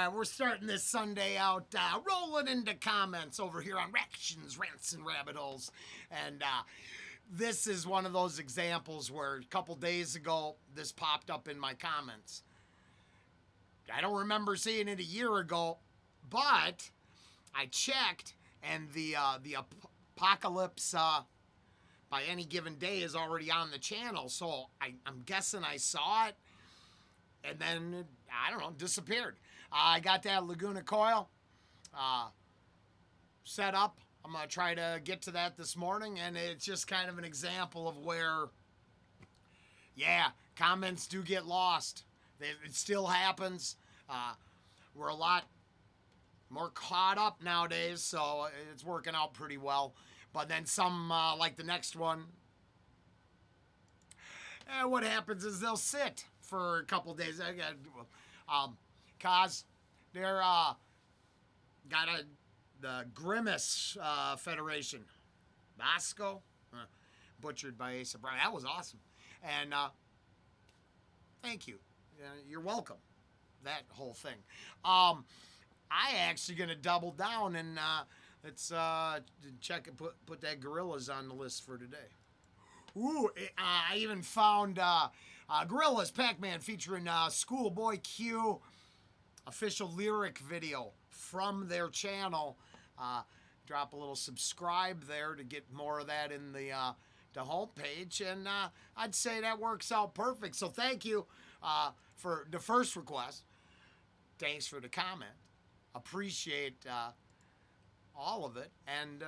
right, we're starting this Sunday out rolling into comments over here on Reactions, Rants, and Rabbit Holes. And this is one of those examples where a couple days ago, this popped up in my comments. I don't remember seeing it a year ago, but I checked, and the apocalypse by any given day is already on the channel. So I'm guessing I saw it, and then, I don't know, disappeared. I got that Laguna coil set up. I'm going to try to get to that this morning, and it's just kind of an example of where, yeah, comments do get lost. It still happens. We're a lot more caught up nowadays, so it's working out pretty well. But then some, like the next one, what happens is they'll sit for a couple days. Cause they're got the Grimace Federation, Bosco, butchered by Asa Brown. That was awesome, and thank you. You're welcome. That whole thing. I actually gonna double down and let's check and put that Gorillas on the list for today. Ooh, I even found Gorillas Pac-Man featuring Schoolboy Q official lyric video from their channel. Drop a little subscribe there to get more of that in the homepage, and I'd say that works out perfect. So thank you for the first request. Thanks for the comment. Appreciate all of it, and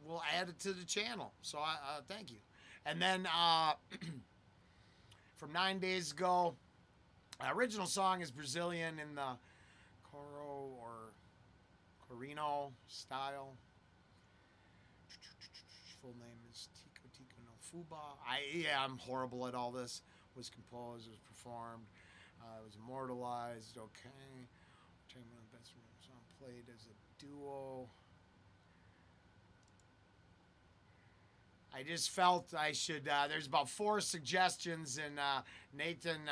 we'll add it to the channel. So thank you. And then from 9 days ago, original song is Brazilian in the coro or corino style. Full name is Tico Tico no Fuba. I'm horrible at all this. Was composed, was performed, it was immortalized. Okay, one of the best song played as a duo. I just felt I should. There's about 4 suggestions, and Nathan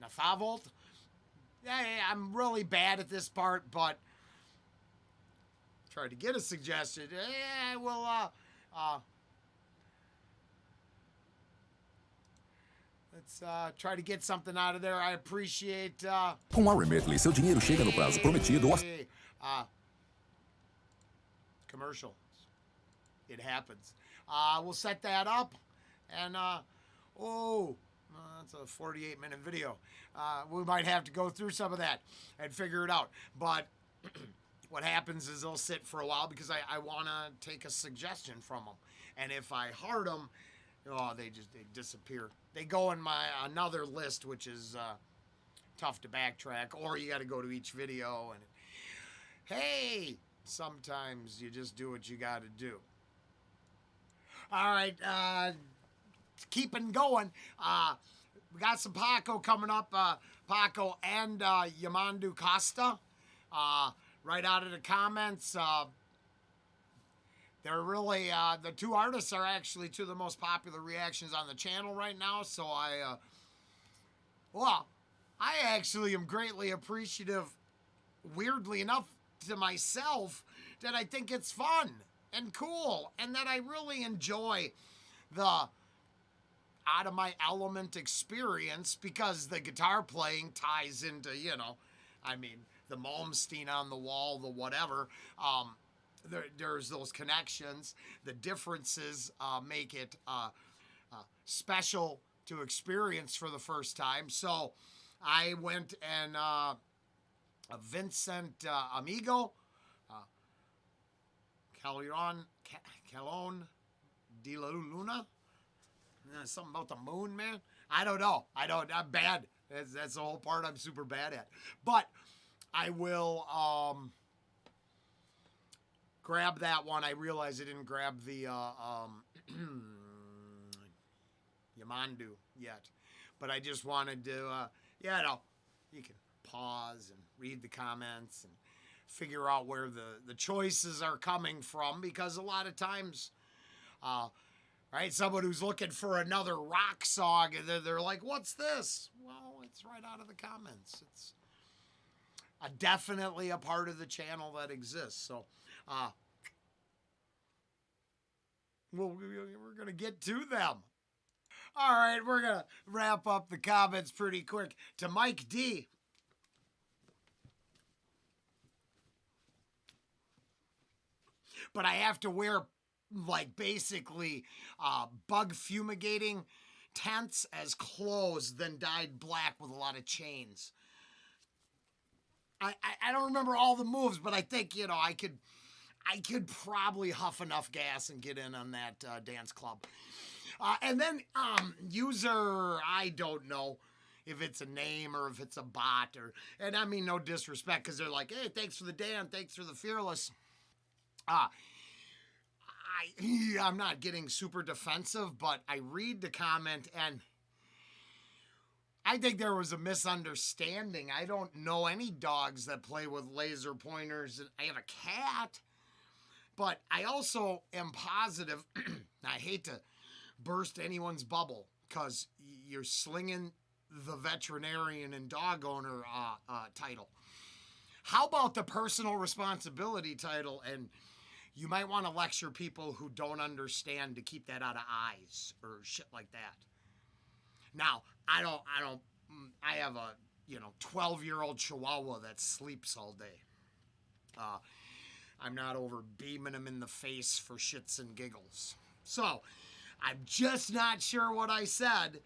Nathavolt. Yeah, I'm really bad at this part, but tried to get a suggestion. Yeah, we'll let's try to get something out of there. I appreciate. Com a Remitly, seu dinheiro chega no prazo prometido. Commercials. It happens. We'll set that up, and that's a 48-minute video. We might have to go through some of that and figure it out. But what happens is they'll sit for a while because I want to take a suggestion from them, and if I heart them, they disappear. They go in my another list, which is tough to backtrack, or you got to go to each video. And hey, sometimes you just do what you got to do. All right, keeping going. We got some Paco coming up. Paco and Yamandu Costa. Right out of the comments. They're really, the two artists are actually two of the most popular reactions on the channel right now. So I actually am greatly appreciative, weirdly enough, to myself, that I think it's fun and cool, and that I really enjoy the out of my element experience, because the guitar playing ties into, the Malmsteen on the wall, the whatever. There's those connections. The differences make it special to experience for the first time. So I went and Vincent Amigo, Calon de la Luna. Something about the moon, man. I don't know. I'm bad. That's the whole part I'm super bad at. But I will grab that one. I realized I didn't grab the Yamandu yet. But I just wanted to, you can pause and read the comments and figure out where the choices are coming from, because a lot of times right? Someone who's looking for another rock song, and they're like, "What's this?" Well, it's right out of the comments. It's definitely a part of the channel that exists. So, we're gonna get to them. All right, we're gonna wrap up the comments pretty quick. To Mike D. But I have to wear like basically bug fumigating tents as clothes, then dyed black with a lot of chains. I don't remember all the moves, but I think I could probably huff enough gas and get in on that dance club. And then user, I don't know if it's a name or if it's a bot, and I mean no disrespect, because they're like, hey, thanks for the Dan, thanks for the fearless. I'm not getting super defensive, but I read the comment and I think there was a misunderstanding. I don't know any dogs that play with laser pointers. I have a cat, but I also am positive. I hate to burst anyone's bubble because you're slinging the veterinarian and dog owner title. How about the personal responsibility title? And you might want to lecture people who don't understand to keep that out of eyes or shit like that. Now, I have a 12-year-old Chihuahua that sleeps all day. I'm not over beaming him in the face for shits and giggles. So, I'm just not sure what I said.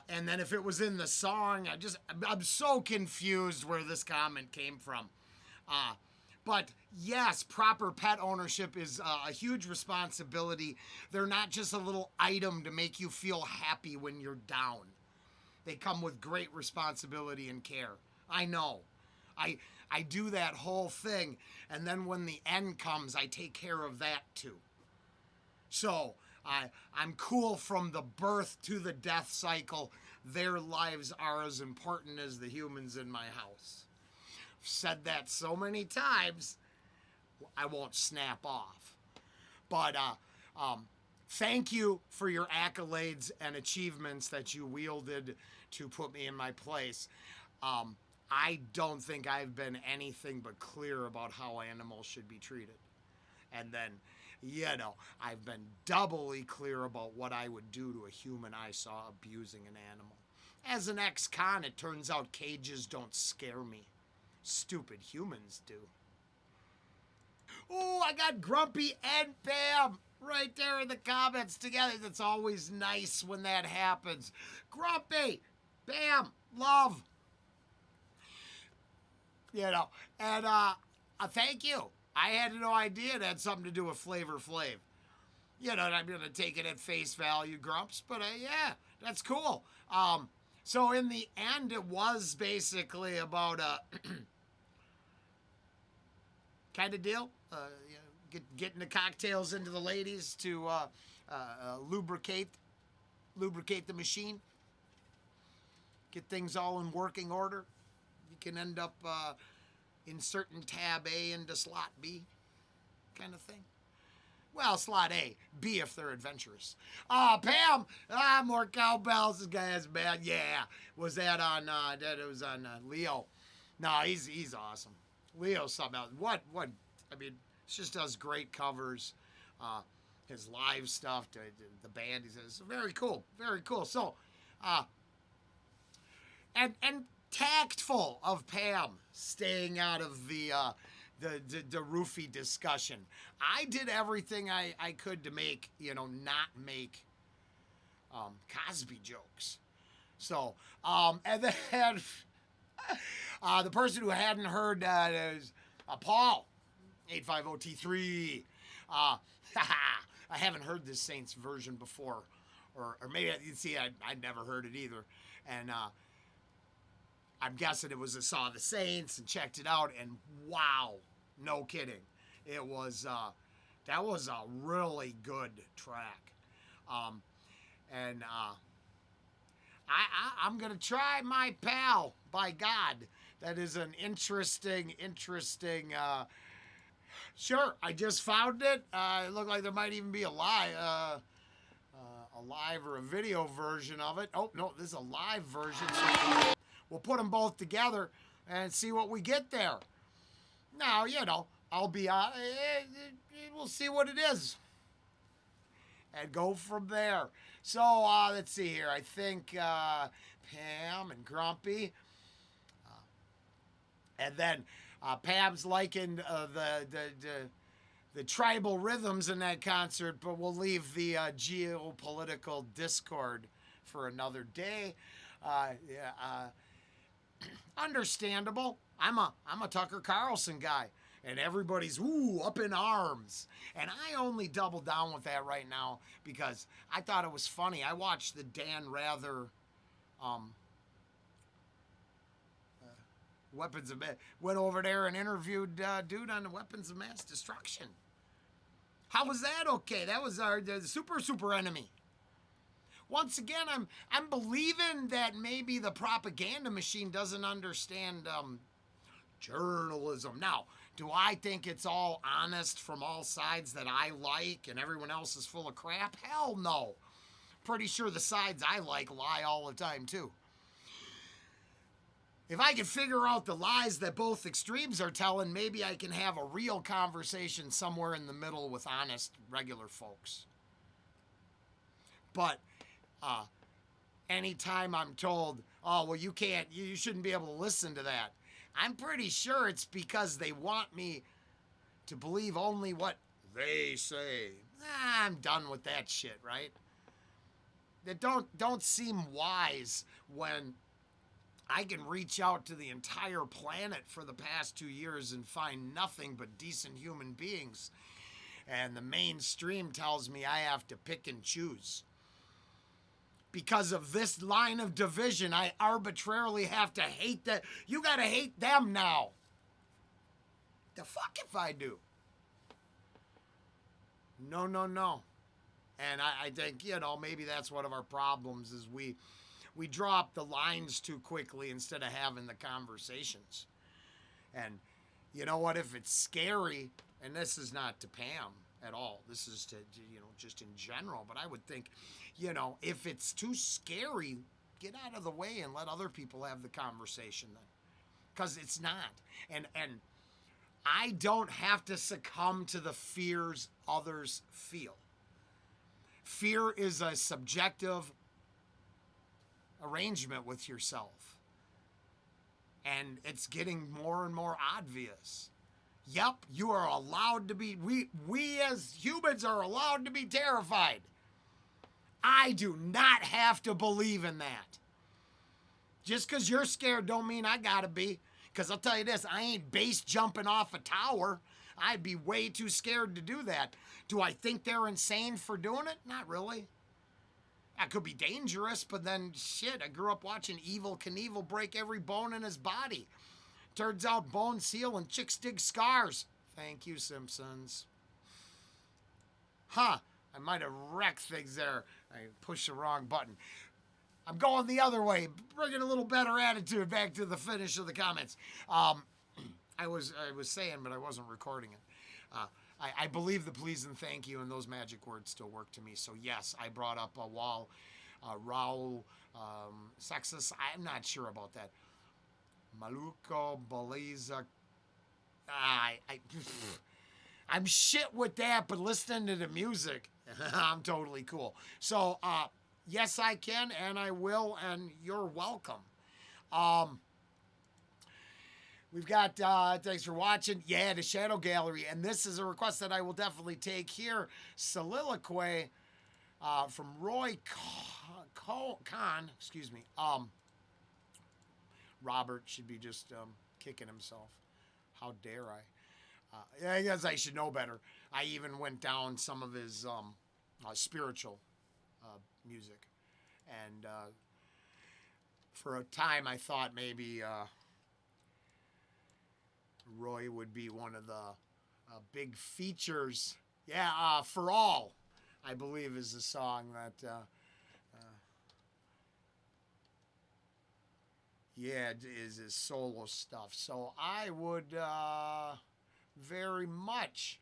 And then if it was in the song, I'm so confused where this comment came from. But yes, proper pet ownership is a huge responsibility. They're not just a little item to make you feel happy when you're down. They come with great responsibility and care. I know. I do that whole thing, and then when the end comes, I take care of that too. So I'm cool from the birth to the death cycle. Their lives are as important as the humans in my house. I've said that so many times, I won't snap off. But thank you for your accolades and achievements that you wielded to put me in my place. I don't think I've been anything but clear about how animals should be treated. And then, I've been doubly clear about what I would do to a human I saw abusing an animal. As an ex-con, it turns out cages don't scare me. Stupid humans do. Oh, I got Grumpy and Pam right there in the comments together. That's always nice when that happens. Grumpy, Pam, love. And thank you. I had no idea it had something to do with Flavor Flav. And I'm going to take it at face value, Grumps, but yeah, that's cool. So in the end, it was basically about a kind of deal. Getting the cocktails into the ladies to lubricate the machine. Get things all in working order. You can end up inserting tab A into slot B kind of thing. Well, slot A, B if they're adventurous. Pam, more cowbells. This guy is bad. Yeah, was that on? It was on Leo. No, he's awesome. Leo's something else. What? I mean, he just does great covers. His live stuff, the band. He says very cool, very cool. So, and tactful of Pam staying out of the roofie discussion. I did everything I could to make, not make Cosby jokes. So, and then the person who hadn't heard is Paul, 850T3. I haven't heard this Saints version before, or maybe, you see, I'd never heard it either. And I'm guessing it was saw the Saints and checked it out, and wow, no kidding, it was that was a really good track, and I'm gonna try My Pal. By God, that is an interesting. Sure, I just found it. It looked like there might even be a lie. live or a video version of it. Oh, no, this is a live version. So we'll put them both together and see what we get there. Now, I'll be, we'll see what it is. And go from there. So, let's see here. I think Pam and Grumpy. And then Pam's liking the tribal rhythms in that concert, but we'll leave the geopolitical discord for another day. Understandable. I'm a Tucker Carlson guy, and everybody's up in arms. And I only double down with that right now because I thought it was funny. I watched the Dan Rather weapons of went over there and interviewed dude on the weapons of mass destruction. How was that okay? That was our the super enemy. Once again, I'm believing that maybe the propaganda machine doesn't understand journalism. Now, do I think it's all honest from all sides that I like and everyone else is full of crap? Hell no. Pretty sure the sides I like lie all the time too. If I can figure out the lies that both extremes are telling, maybe I can have a real conversation somewhere in the middle with honest, regular folks. But anytime I'm told, oh, well, you shouldn't be able to listen to that, I'm pretty sure it's because they want me to believe only what they say. I'm done with that shit, right? That don't seem wise when I can reach out to the entire planet for the past 2 years and find nothing but decent human beings. And the mainstream tells me I have to pick and choose. Because of this line of division, I arbitrarily have to hate that. You gotta hate them now. The fuck if I do? No. And I think, maybe that's one of our problems is we drop the lines too quickly instead of having the conversations. And you know what? If it's scary, and this is not to Pam at all, this is to, just in general, but I would think, if it's too scary, get out of the way and let other people have the conversation then. Because it's not. And I don't have to succumb to the fears others feel. Fear is a subjective arrangement with yourself. And it's getting more and more obvious. Yep, you are allowed to be, we as humans are allowed to be terrified. I do not have to believe in that. Just because you're scared don't mean I gotta be. Because I'll tell you this, I ain't base jumping off a tower. I'd be way too scared to do that. Do I think they're insane for doing it? Not really. That could be dangerous, but then shit, I grew up watching Evel Knievel break every bone in his body. Turns out bones heal and chicks dig scars. Thank you, Simpsons. I might have wrecked things there. I pushed the wrong button. I'm going the other way, bringing a little better attitude back to the finish of the comments. I was saying, but I wasn't recording it. I believe the please and thank you and those magic words still work to me. So yes, I brought up a wall, Raul, sexist. I'm not sure about that. Maluco, Beliza. I'm shit with that, but listening to the music, I'm totally cool. So, yes, I can, and I will, and you're welcome. We've got, thanks for watching. Yeah, the Shadow Gallery, and this is a request that I will definitely take here. Soliloquy from Roy Khan, excuse me. Robert should be just kicking himself. How dare I? I guess I should know better. I even went down some of his spiritual music. And for a time, I thought maybe Roy would be one of the big features. Yeah, For All, I believe, is the song that... yeah, it is his solo stuff. So I would very much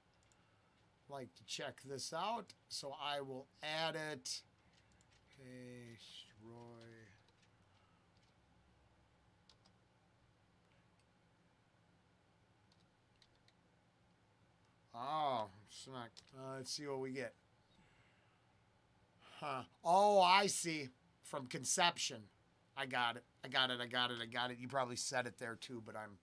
like to check this out. So I will add it Hey, Roy. Oh, it's not. Let's see what we get. Huh. Oh, I see. From conception. I got it. I got it. I got it. I got it. You probably said it there too, but I'm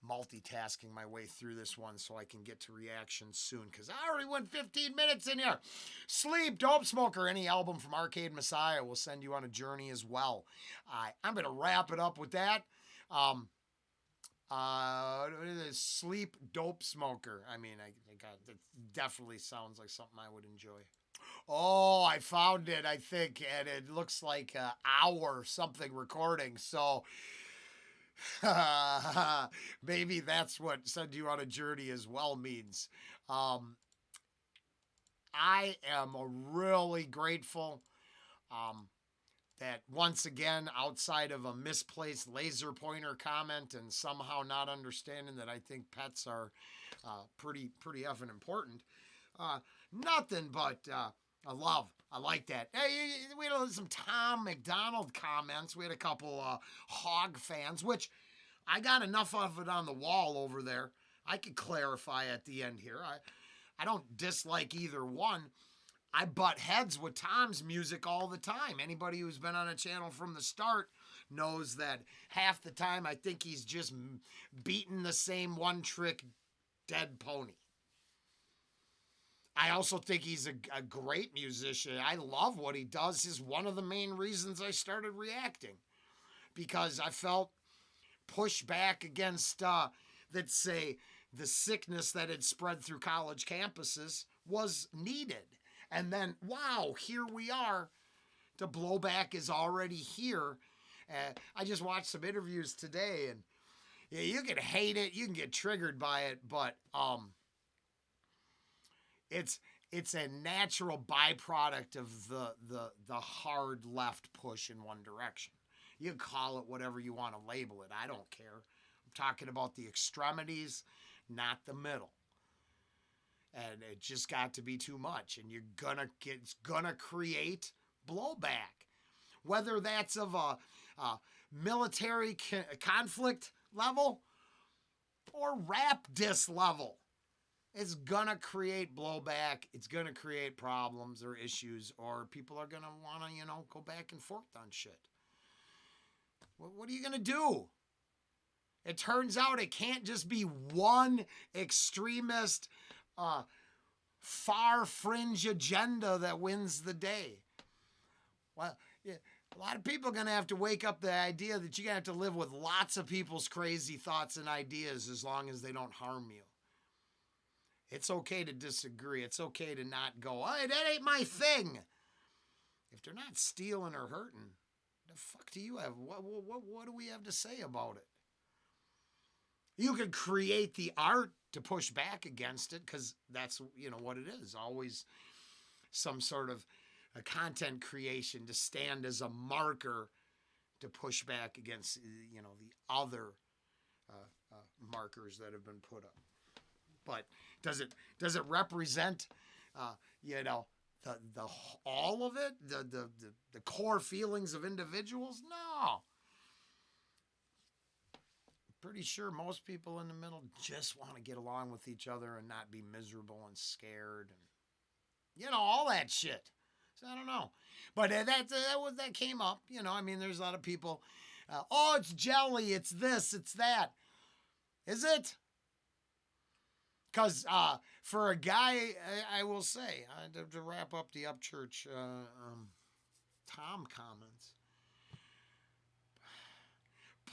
multitasking my way through this one so I can get to reactions soon because I already went 15 minutes in here. Sleep, Dope Smoker, any album from Arcade Messiah will send you on a journey as well. I'm going to wrap it up with that. Sleep, Dope Smoker. I mean, I got it. Definitely sounds like something I would enjoy. Oh, I found it, I think, and it looks like an hour something recording. So maybe that's what send you on a journey as well means. Um, I am really grateful that once again, outside of a misplaced laser pointer comment and somehow not understanding that I think pets are pretty effing important, nothing but I love. I like that. Hey, we had some Tom McDonald comments. We had a couple hog fans, which I got enough of it on the wall over there. I could clarify at the end here. I don't dislike either one. I butt heads with Tom's music all the time. Anybody who's been on a channel from the start knows that half the time I think he's just beating the same one trick dead pony. I also think he's a great musician. I love what he does. Is one of the main reasons I started reacting because I felt pushback against, let's say, the sickness that had spread through college campuses was needed. And then, wow, here we are. The blowback is already here. I just watched some interviews today, and yeah, you can hate it, you can get triggered by it, but it's a natural byproduct of the hard left push in one direction. You can call it whatever you want to label it. I don't care. I'm talking about the extremities, not the middle. And it just got to be too much, and it's gonna create blowback, whether that's of a military conflict level or rap diss level. It's gonna create blowback. It's gonna create problems or issues, or people are gonna wanna go back and forth on shit. What are you gonna do? It turns out it can't just be one extremist, far fringe agenda that wins the day. Well, yeah, a lot of people are going to have to wake up the idea that you're going to have to live with lots of people's crazy thoughts and ideas as long as they don't harm you. It's okay to disagree. It's okay to not go, oh, that ain't my thing. If they're not stealing or hurting, the fuck do you have? What do we have to say about it? You can create the art to push back against it because that's what it is. Always some sort of a content creation to stand as a marker to push back against the other markers that have been put up. But does it represent the all of it, the core feelings of individuals? No. Pretty sure most people in the middle just want to get along with each other and not be miserable and scared and all that shit. So I don't know, but that came up. I mean, there's a lot of people. Oh, it's jelly. It's this. It's that. Is it? Because for a guy, I will say to wrap up the Upchurch Tom comments.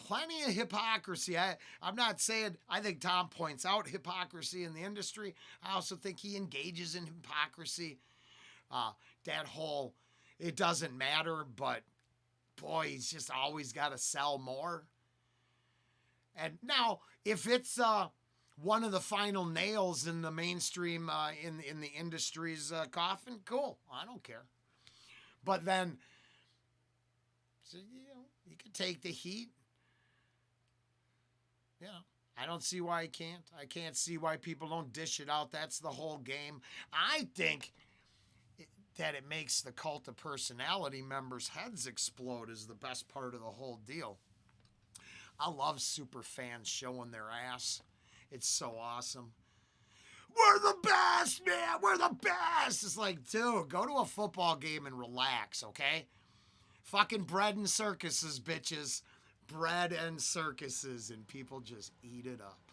Plenty of hypocrisy. I'm not saying I think Tom points out hypocrisy in the industry. I also think he engages in hypocrisy. That whole, it doesn't matter, but boy, he's just always got to sell more. And now, if it's one of the final nails in the mainstream, in the industry's coffin, cool. I don't care. But then, so, you could take the heat. Yeah. I don't see why he can't. I can't see why people don't dish it out. That's the whole game. I think that it makes the cult of personality members' heads explode is the best part of the whole deal. I love super fans showing their ass. It's so awesome. We're the best, man. We're the best. It's like, dude, go to a football game and relax, okay? Fucking bread and circuses, bitches. Bread and circuses, and people just eat it up.